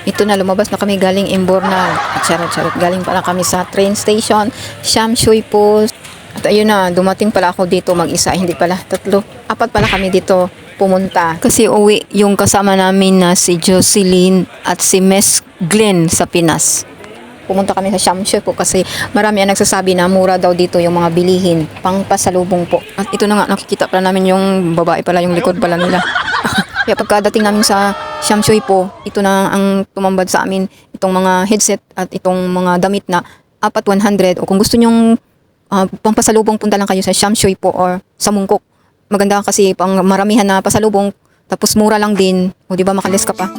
Ito na, lumabas na kami galing Imbornal. Charot-charot, galing pala kami sa train station, Shamshui po. At ayun na, dumating pala ako dito mag-isa, hindi pala, tatlo. Apat pala kami dito pumunta. Kasi uwi yung kasama namin na si Jocelyn at si Miss Glenn sa Pinas. Pumunta kami sa Shamshui po kasi marami ang nagsasabi na mura daw dito yung mga bilihin, pang pasalubong po. At ito na nga, nakikita pala namin yung babae pala, yung likod pala nila. Kaya pagkadating namin sa Shamshui po, ito na ang tumambad sa amin, itong mga headset at itong mga damit na apat 100. O kung gusto nyong pampasalubong, punta lang kayo sa Shamshui po or sa Mungkok. Maganda kasi pang maramihan na pasalubong, tapos mura lang din. O di ba, makalis ka pa.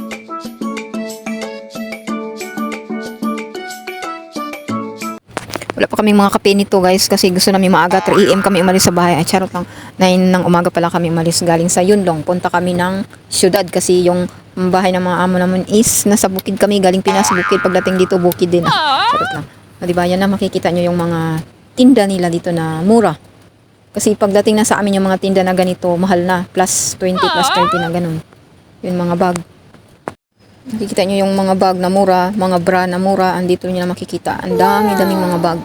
Wala pa kaming mga kape nito guys kasi gusto namin maaga. 3 AM kami umalis sa bahay. Ay charot lang. 9 ng umaga pala kami umalis galing sa Yunlong. Punta kami ng syudad kasi yung bahay ng mga amo naman is nasa bukid kami. Galing Pinas, bukid. Pagdating dito, bukid din. Charot lang. O diba, yan na makikita nyo yung mga tinda nila dito na mura. Kasi pagdating na sa amin yung mga tinda na ganito, mahal na. Plus 20, plus 30 na ganun. Yung mga bag. Nakikita nyo yung mga bag na mura, mga bra na mura, andito nyo na makikita. Ang dami-daming mga bag.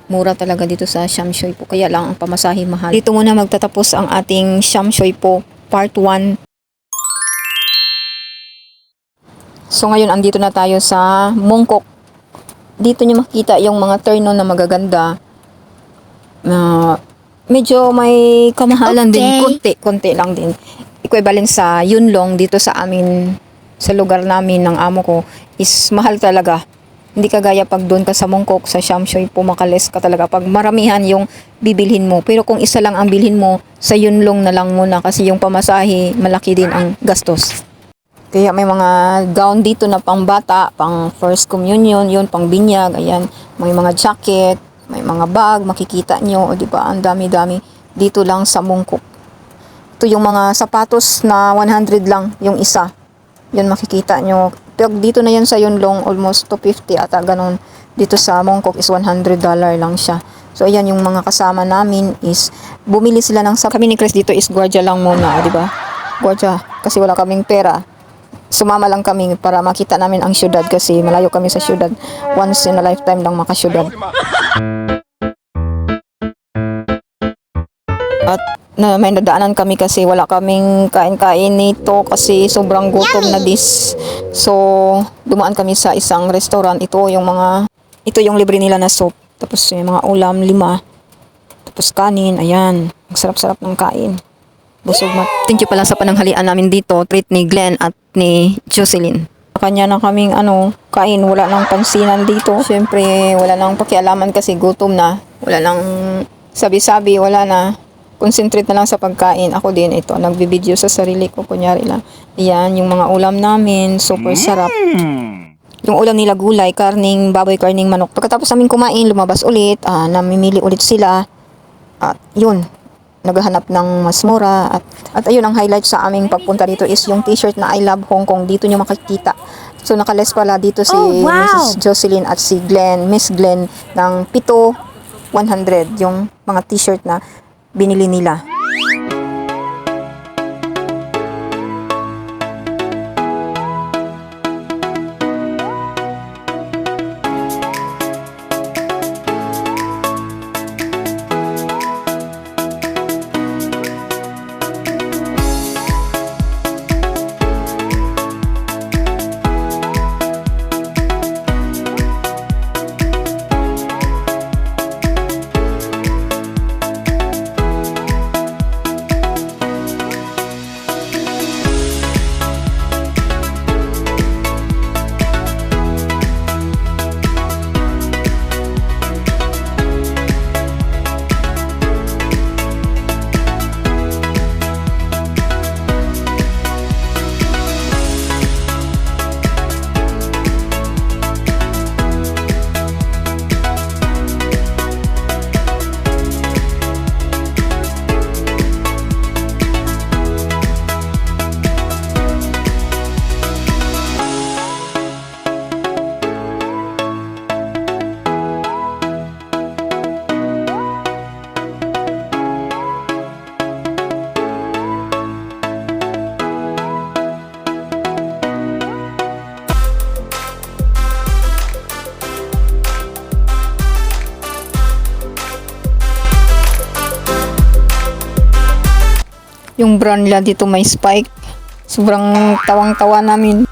Mura talaga dito sa Shamshui po. Kaya lang ang pamasahe mahal. Dito muna magtatapos ang ating Shamshui po, part 1. So ngayon, andito na tayo sa Mongkok. Dito nyo makikita yung mga terno na magaganda. Medyo may kamahalan din. Konti lang din. Equivalent sa Yunlong dito sa amin, sa lugar namin ng amo ko is mahal talaga. Hindi kagaya pag doon ka sa Mongkok, sa Shamshui, pumakales ka talaga pag maramihan yung bibilhin mo. Pero kung isa lang ang bilhin mo, sa Yunlong na lang muna kasi yung pamasahe, malaki din ang gastos. Kaya may mga gown dito na pang bata, pang first communion, yun, pang binyag, ayan. May mga jacket, may mga bag, makikita nyo, o diba, ang dami-dami dito lang sa Mongkok. Ito yung mga sapatos na 100 lang yung isa. Yan makikita nyo. Pero dito na yan sa Yunlong, almost 250 ata ganun. Dito sa Mongkok is $100 lang siya. So ayan yung mga kasama namin is bumili sila ng kami ni Chris dito is gwardiya lang muna, di ba? Gwardiya kasi wala kaming pera. Sumama lang kami para makita namin ang syudad kasi malayo kami sa syudad. Once in a lifetime lang makasyudad. At na may nadaanan kami kasi wala kaming kain-kain nito kasi sobrang gutom na dis. So, dumaan kami sa isang restaurant. Ito yung libre nila na soup. Tapos yung mga ulam, 5. Tapos kanin, ayan. Ang sarap-sarap ng kain. Busog mat. Thank you pala sa pananghalian namin dito. Treat ni Glenn at ni Jocelyn. Kanya na kaming kain. Wala nang pansinan dito. Siyempre, wala nang pakialaman kasi gutom na. Wala nang sabi-sabi, wala na. Concentrate na lang sa pagkain. Ako din ito, nagbibideo sa sarili ko, kunyari lang. Ayan, yung mga ulam namin, super sarap. Yung ulam nila gulay, karning baboy, karning manok. Pagkatapos namin kumain, lumabas ulit, namimili ulit sila. At yun, naghahanap ng mas mura. At ayun, ang highlight sa aming pagpunta dito is yung t-shirt na I Love Hong Kong. Dito nyo makikita. So nakales pala dito si Mrs. Jocelyn at si Glenn, Miss Glenn, ng 100 yung mga t-shirt na binili nila. Yung brand nila dito may Spike. Sobrang tawang-tawa namin.